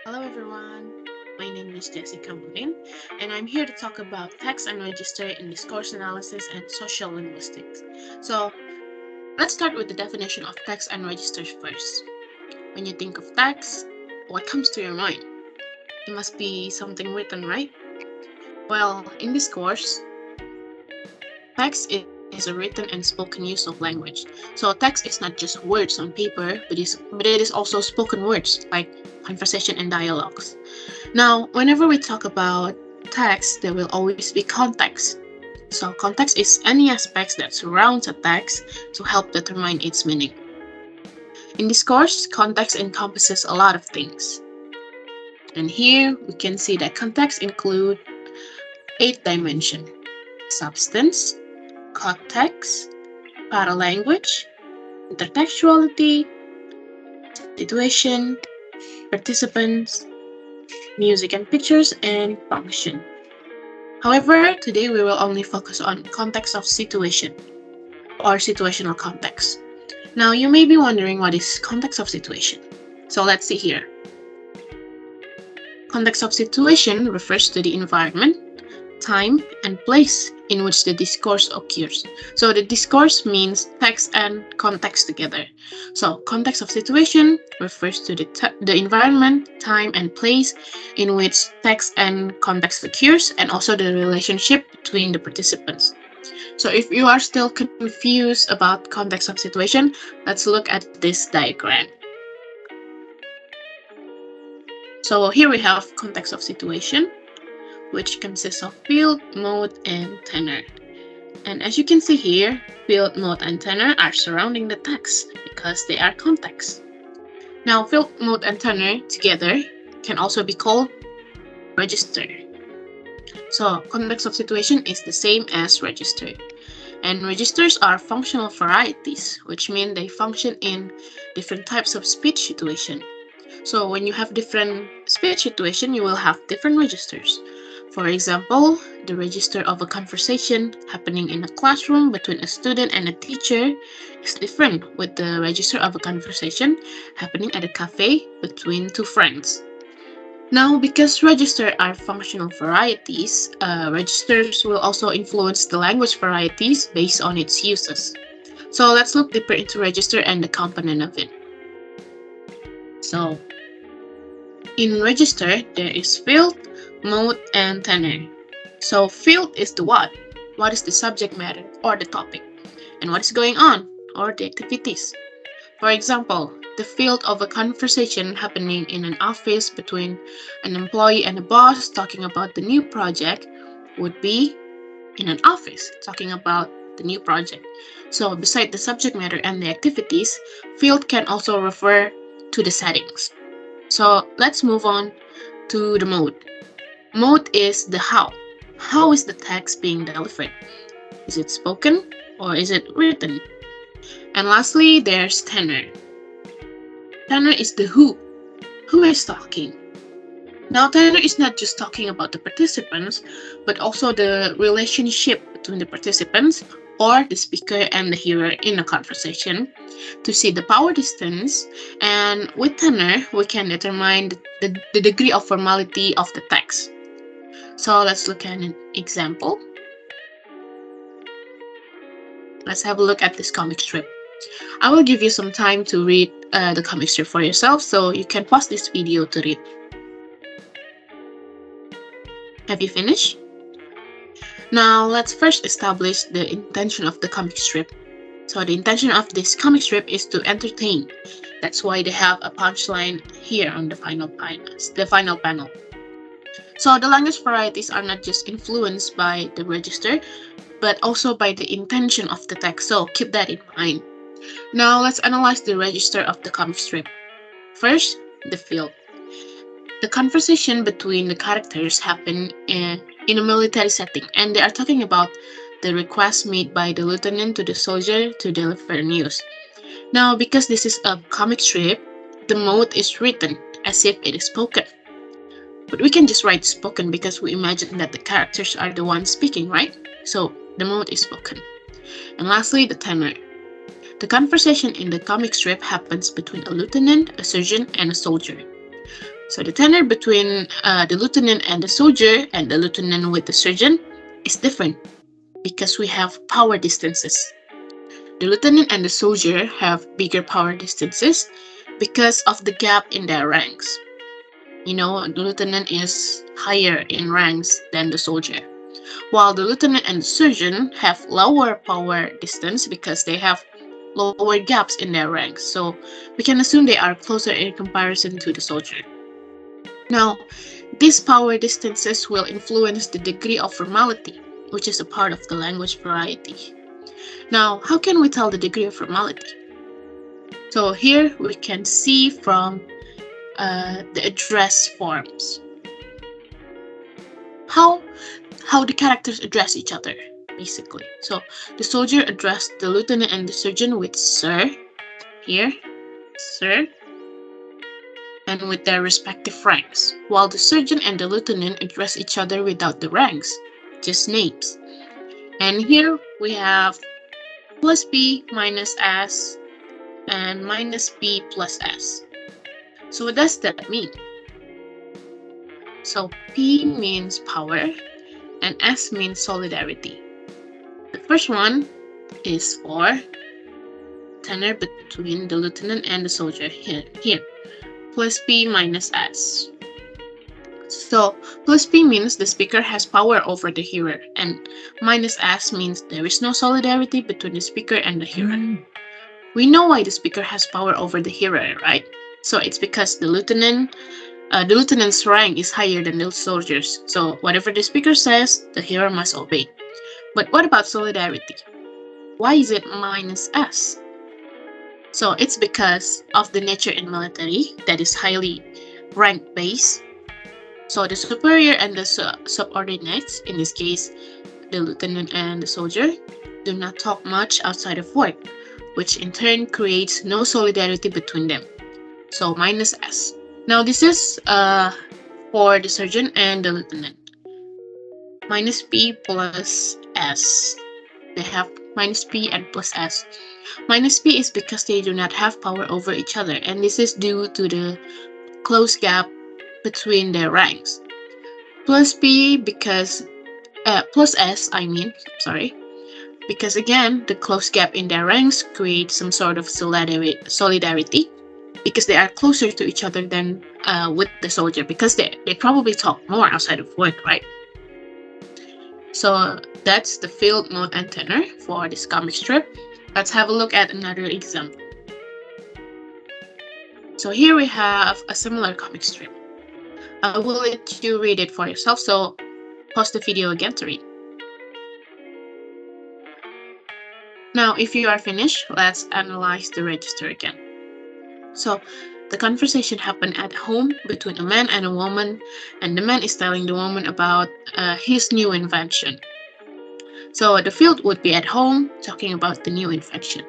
Hello everyone, my name is Jessica Maureen and I'm here to talk about text and register in discourse analysis and sociolinguistics. So let's start with the definition of text and registers first. When you think of text, what comes to your mind? It must be something written, right? Well, in discourse, text is a written and spoken use of language. So text is not just words on paper, but it is also spoken words like conversation and dialogues. Now, whenever we talk about text, there will always be context. So context is any aspects that surrounds a text to help determine its meaning. In discourse, context encompasses a lot of things. And here we can see that context include 8 dimensions: substance, context, paralanguage, intertextuality, situation, participants, music and pictures, and function. However, today we will only focus on context of situation or situational context. Now, you may be wondering what is context of situation. So let's see here. Context of situation refers to the environment, time, and place in which the discourse occurs. So the discourse means text and context together. So context of situation refers to the environment, time, and place in which text and context occurs, and also the relationship between the participants. So if you are still confused about context of situation, let's look at this diagram. So here we have context of situation, which consists of field, mode, and tenor. And as you can see here, field, mode, and tenor are surrounding the text because they are context. Now, field, mode, and tenor together can also be called register. So context of situation is the same as register. And registers are functional varieties, which mean they function in different types of speech situation. So when you have different speech situation, you will have different registers. For example, the register of a conversation happening in a classroom between a student and a teacher is different with the register of a conversation happening at a cafe between two friends. Now, because registers are functional varieties, registers will also influence the language varieties based on its uses. So let's look deeper into register and the component of it. So in register, there is field, mode, and tenor. So field is the what. What is the subject matter or the topic? And what is going on or the activities? For example, the field of a conversation happening in an office between an employee and a boss talking about the new project would be in an office talking about the new project. So beside the subject matter and the activities, field can also refer to the settings. So let's move on to the mode. Mode is the how. How is the text being delivered? Is it spoken or is it written? And lastly, there's tenor. Tenor is the who. Who is talking? Now, tenor is not just talking about the participants, but also the relationship between the participants or the speaker and the hearer in a conversation to see the power distance. And with tenor, we can determine the degree of formality of the text. So let's look at an example. Let's have a look at this comic strip. I will give you some time to read the comic strip for yourself, so you can pause this video to read. Have you finished? Now, let's first establish the intention of the comic strip. So the intention of this comic strip is to entertain. That's why they have a punchline here on the final panel. So the language varieties are not just influenced by the register, but also by the intention of the text. So keep that in mind. Now let's analyze the register of the comic strip. First, the field. The conversation between the characters happen in a military setting, and they are talking about the request made by the lieutenant to the soldier to deliver news. Now, because this is a comic strip, the mode is written as if it is spoken. But we can just write spoken because we imagine that the characters are the ones speaking, right? So the mode is spoken. And lastly, the tenor. The conversation in the comic strip happens between a lieutenant, a surgeon, and a soldier. So the tenor between the lieutenant and the soldier and the lieutenant with the surgeon is different because we have power distances. The lieutenant and the soldier have bigger power distances because of the gap in their ranks. You know, the lieutenant is higher in ranks than the soldier, while the lieutenant and the surgeon have lower power distance because they have lower gaps in their ranks. So we can assume they are closer in comparison to the soldier. Now, these power distances will influence the degree of formality, which is a part of the language variety. Now, how can we tell the degree of formality? So here we can see from the address forms how the characters address each other, basically. So the soldier addressed the lieutenant and the surgeon with sir, here, sir, and with their respective ranks, while the surgeon and the lieutenant address each other without the ranks, just names. And here we have plus B minus S and minus B plus S. So what does that mean? So P means power and S means solidarity. The first one is for tenor between the lieutenant and the soldier, here. Plus P minus S. So plus P means the speaker has power over the hearer, and minus S means there is no solidarity between the speaker and the hearer. We know why the speaker has power over the hearer, right? So it's because the lieutenant's rank is higher than the soldiers. So whatever the speaker says, the hearer must obey. But what about solidarity? Why is it minus S? So it's because of the nature in military that is highly rank-based. So the superior and the subordinates, in this case, the lieutenant and the soldier, do not talk much outside of work, which in turn creates no solidarity between them. So minus S. Now this is for the surgeon and the lieutenant. Minus P plus S. They have minus P and plus S. Minus P is because they do not have power over each other, and this is due to the close gap between their ranks. Plus P because plus S, because again the close gap in their ranks creates some sort of solidarity because they are closer to each other than with the soldier, because they probably talk more outside of work, right? So that's the field, mode, and tenor for this comic strip. Let's have a look at another example. So here we have a similar comic strip. I will let you read it for yourself, so pause the video again to read. Now, if you are finished, let's analyze the register again. So, the conversation happened at home between a man and a woman, and the man is telling the woman about his new invention. So, the field would be at home, talking about the new invention.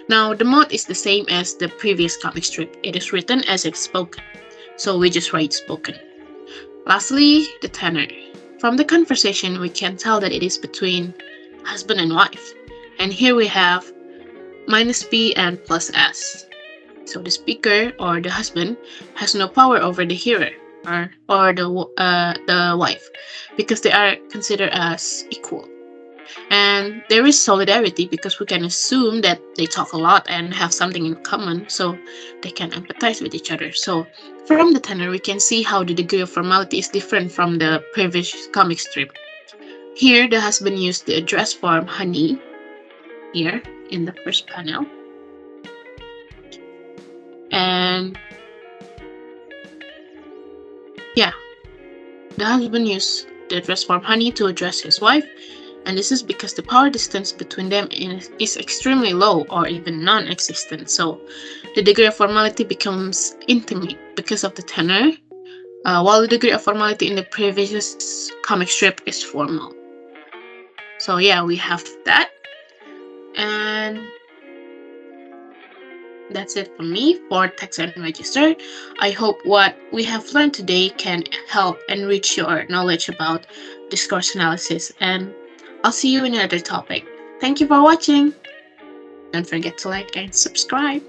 Now, the mode is the same as the previous comic strip. It is written as if spoken, so we just write spoken. Lastly, the tenor. From the conversation, we can tell that it is between husband and wife. And here we have minus P and plus S. So the speaker or the husband has no power over the hearer or the wife, because they are considered as equal. And there is solidarity because we can assume that they talk a lot and have something in common, so they can empathize with each other. So from the tenor, we can see how the degree of formality is different from the previous comic strip. Here, the husband used the address form honey, here in the first panel. And yeah, the husband used the address form honey to address his wife, and this is because the power distance between them is extremely low or even non-existent. So the degree of formality becomes intimate because of the tenor, while the degree of formality in the previous comic strip is formal. So yeah, we have that. And that's it from me for text and register. I hope what we have learned today can help enrich your knowledge about discourse analysis, and I'll see you in another topic. Thank you for watching. Don't forget to like and subscribe.